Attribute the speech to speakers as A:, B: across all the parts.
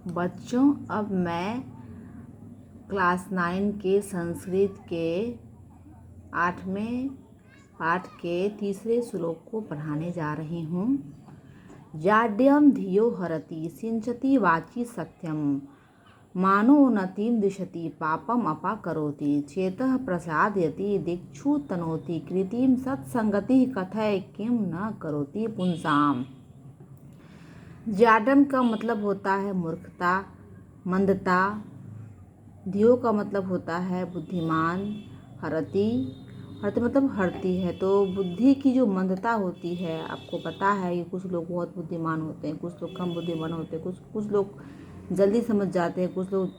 A: बच्चों, अब मैं क्लास 9 के संस्कृत के 8वें पाठ के तीसरे श्लोक को पढ़ाने जा रही हूँ। जाड्यम धियो हरति सिंचति वाचि सत्यम मानोन्नतिं दिशति पापम अपाकरोति चेतः प्रसादयति दिक्षु तनोति कृतिम सत्संगति कथय किम न करोति पुंसाम। जाडम का मतलब होता है मूर्खता, मंदता। धियो का मतलब होता है बुद्धिमान। हरति मतलब हरती है। तो बुद्धि की जो मंदता होती है, आपको पता है कि कुछ लोग बहुत बुद्धिमान होते हैं, कुछ लोग कम बुद्धिमान होते हैं, कुछ लोग जल्दी समझ जाते हैं, कुछ लोग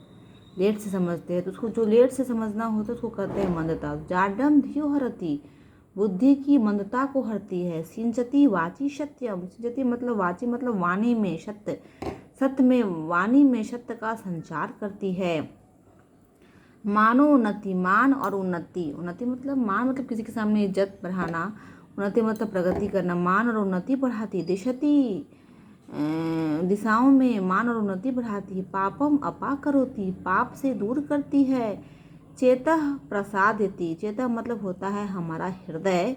A: लेट से समझते हैं। तो उसको जो लेट से समझना होता है उसको कहते हैं मंदता। जाडम धियो हरति, बुद्धि की मंदता को हरती है। सिंचति वाची सत्यम, सिंचति मतलब वाची मतलब वाणी में सत्य, सत्य में वाणी में सत्य का संचार करती है। मानो उन्नति, मान और उन्नति। उन्नति मतलब मान मतलब किसी के सामने इज्जत बढ़ाना, उन्नति मतलब प्रगति करना। मान और उन्नति बढ़ाती, दिशति दिशाओं में मान और उन्नति बढ़ाती है। पापम अपा करोति, पाप से दूर करती है। चेतः प्रसादयति, चेतः मतलब होता है हमारा हृदय,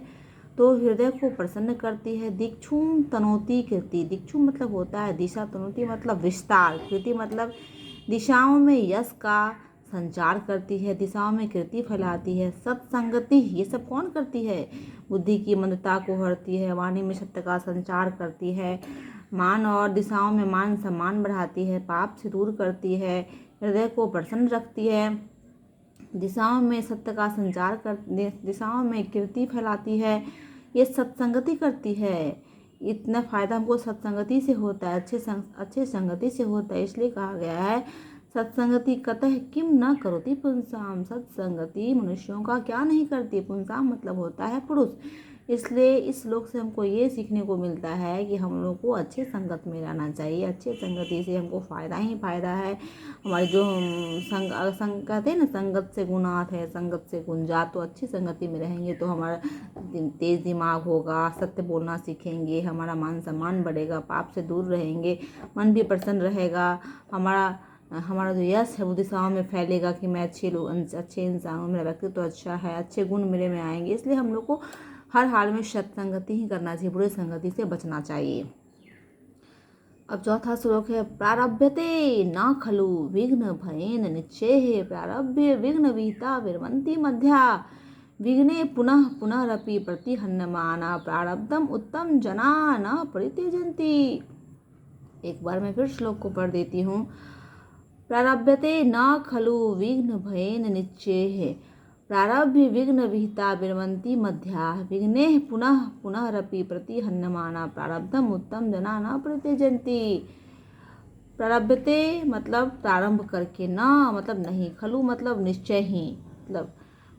A: तो हृदय को प्रसन्न करती है। दिक्षुम तनोति कृति, दिक्षु मतलब होता है दिशा, तनोति मतलब विस्तार, कृति मतलब दिशाओं में यश का संचार करती है, दिशाओं में कृति फैलाती है। सत्संगति, ये सब कौन करती है? बुद्धि की मंदता को हरती है, वाणी में सत्य का संचार करती है, मान और दिशाओं में मान सम्मान बढ़ाती है, पाप से दूर करती है, हृदय को प्रसन्न रखती है, दिशाओं में सत्य का संचार कर, दिशाओं में कीर्ति फैलाती है। ये सत्संगति करती है। इतना फायदा हमको सत्संगति से होता है, अच्छे संगति से होता है। इसलिए कहा गया है सत्संगति कतः किम न करोति पुंसाम, सत्संगति मनुष्यों का क्या नहीं करती। पुंसाम मतलब होता है पुरुष। इसलिए इस श्लोक से हमको ये सीखने को मिलता है कि हम लोग को अच्छे संगत में रहना चाहिए। अच्छे संगति से हमको फ़ायदा ही फ़ायदा है। हमारे जो संग कहते हैं ना, संगत से गुणात है, संगत से गुंजात। तो अच्छी संगति में रहेंगे तो हमारा तेज दिमाग होगा, सत्य बोलना सीखेंगे, हमारा मान सम्मान बढ़ेगा, पाप से दूर रहेंगे, मन भी प्रसन्न रहेगा, हमारा जो यश है वो दिशाओं में फैलेगा कि मैं अच्छे इंसान हूँ, मेरा व्यक्तित्व तो अच्छा है, अच्छे गुण मेरे में आएंगे। इसलिए हम लोग को हर हाल में सत्संगति ही करना चाहिए, बुरी संगति से बचना चाहिए। अब चौथा श्लोक है प्रारभ्यते न खलु विघ्न भयेन निश्चय प्रारभ्य विघ्न विहिता विरमन्ति मध्या विघ्ने पुनः पुनरपि प्रतिहन्यमाना प्रारब्धम उत्तम जना न परित्यजन्ति। एक बार मैं फिर श्लोक को पढ़ देती हूँ। प्रारभ्यते न खलु विघ्न भयेन निश्चय प्रारभ्य विघ्न विहिता विरमन्ति मध्या विघ्ने पुनः पुनरपि प्रतिहन्यमाना प्रारब्धम उत्तम जना न परित्यजन्ति। प्रारभ्यते मतलब प्रारंभ करके, न मतलब नहीं, खलु मतलब निश्चय ही, मतलब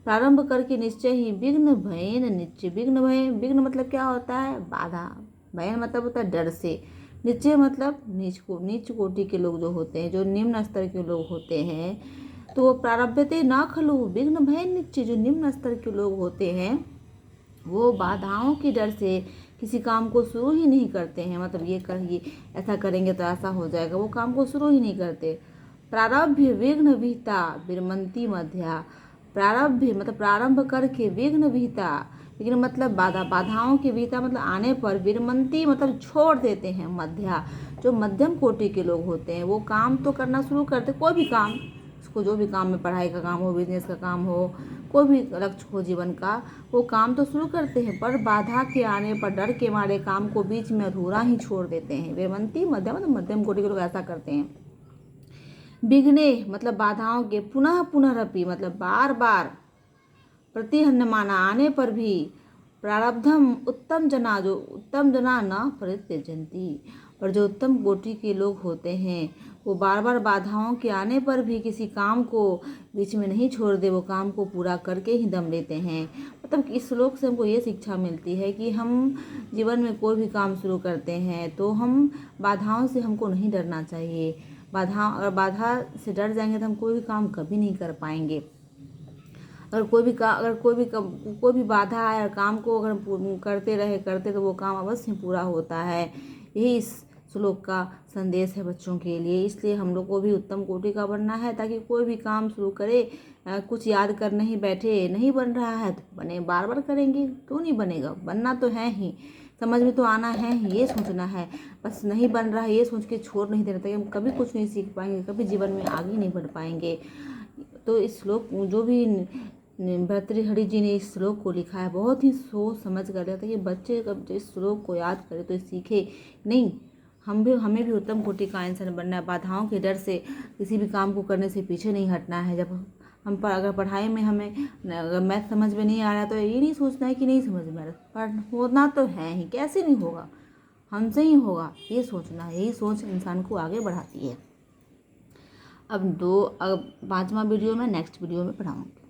A: प्रारंभ करके निश्चय ही, विघ्न भयेन निश्चय, विघ्न मतलब क्या होता है? बाधा। भयन मतलब होता है डर से। निश्चय मतलब नीच कोटि के लोग जो होते हैं, जो निम्न स्तर के लोग होते हैं, तो वो प्रारभ्यते न खलु विघ्न भयेन निश्चय, जो निम्न स्तर के लोग होते हैं वो बाधाओं के डर से किसी काम को शुरू ही नहीं करते हैं। मतलब ये ऐसा करेंगे तो ऐसा हो जाएगा, वो काम को शुरू ही नहीं करते। प्रारभ्य विघ्न विहिता विरमन्ति मध्या, प्रारभ्य मतलब प्रारंभ करके, विघ्न विहिता, विघ्न मतलब बाधाओं की विहिता मतलब आने पर, विरमन्ति मतलब छोड़ देते हैं, मध्या जो मध्यम कोटि के लोग होते हैं वो काम तो करना शुरू करते, कोई भी काम, उसको जो भी काम में, पढ़ाई का काम हो, बिजनेस का काम हो, कोई भी लक्ष्य हो जीवन का, वो काम तो शुरू करते हैं, पर बाधा के आने पर, डर के मारे काम को बीच में अधूरा ही छोड़ देते हैं। विरमन्ति मध्यम मतलब मध्यम कोटि के लोग ऐसा करते हैं। विघ्ने मतलब बाधाओं के, पुनः पुनरपि मतलब बार बार, प्रतिहन्यमाना आने पर भी, प्रारब्धम उत्तम जना, जो उत्तम जना न परित्यजन्ति, और जो उत्तम कोटि के लोग होते हैं वो बार बार बाधाओं के आने पर भी किसी काम को बीच में नहीं छोड़ दे, वो काम को पूरा करके ही दम लेते हैं। मतलब इस श्लोक से हमको ये शिक्षा मिलती है कि हम जीवन में कोई भी काम शुरू करते हैं तो हम बाधाओं से हमको नहीं डरना चाहिए। बाधा से डर जाएंगे तो हम कोई भी काम कभी नहीं कर पाएंगे। अगर कोई भी बाधा है और काम को अगर करते तो वो काम अवश्य पूरा होता है। यही इस श्लोक का संदेश है बच्चों के लिए। इसलिए हम लोग को भी उत्तम कोटि का बनना है, ताकि कोई भी काम शुरू करे, कुछ याद कर नहीं बैठे, नहीं बन रहा है तो बने, बार बार करेंगे क्यों नहीं बनेगा, बनना तो है ही, समझ में तो आना है ही, ये सोचना है। बस नहीं बन रहा है ये सोच के छोड़ नहीं देना, ताकि हम कभी कुछ नहीं सीख पाएंगे, कभी जीवन में आगे नहीं बढ़ पाएंगे। तो इस श्लोक जो भी भर्तृहरि जी ने इस श्लोक को लिखा है, बहुत ही सोच समझ कर लिया था कि बच्चे कब इस श्लोक को याद करे तो सीखे नहीं। हमें भी उत्तम कोटि का इंसान बनना है। बाधाओं के डर से किसी भी काम को करने से पीछे नहीं हटना है। जब हम पर अगर पढ़ाई में हमें अगर मैथ समझ में नहीं आ रहा है तो ये नहीं सोचना है कि नहीं समझ में आ रहा, पर होना तो है ही, कैसे नहीं होगा, हमसे ही होगा, ये सोचना है। यही सोच इंसान को आगे बढ़ाती है। अब 5वां वीडियो मैं नेक्स्ट वीडियो में पढ़ाऊँगी।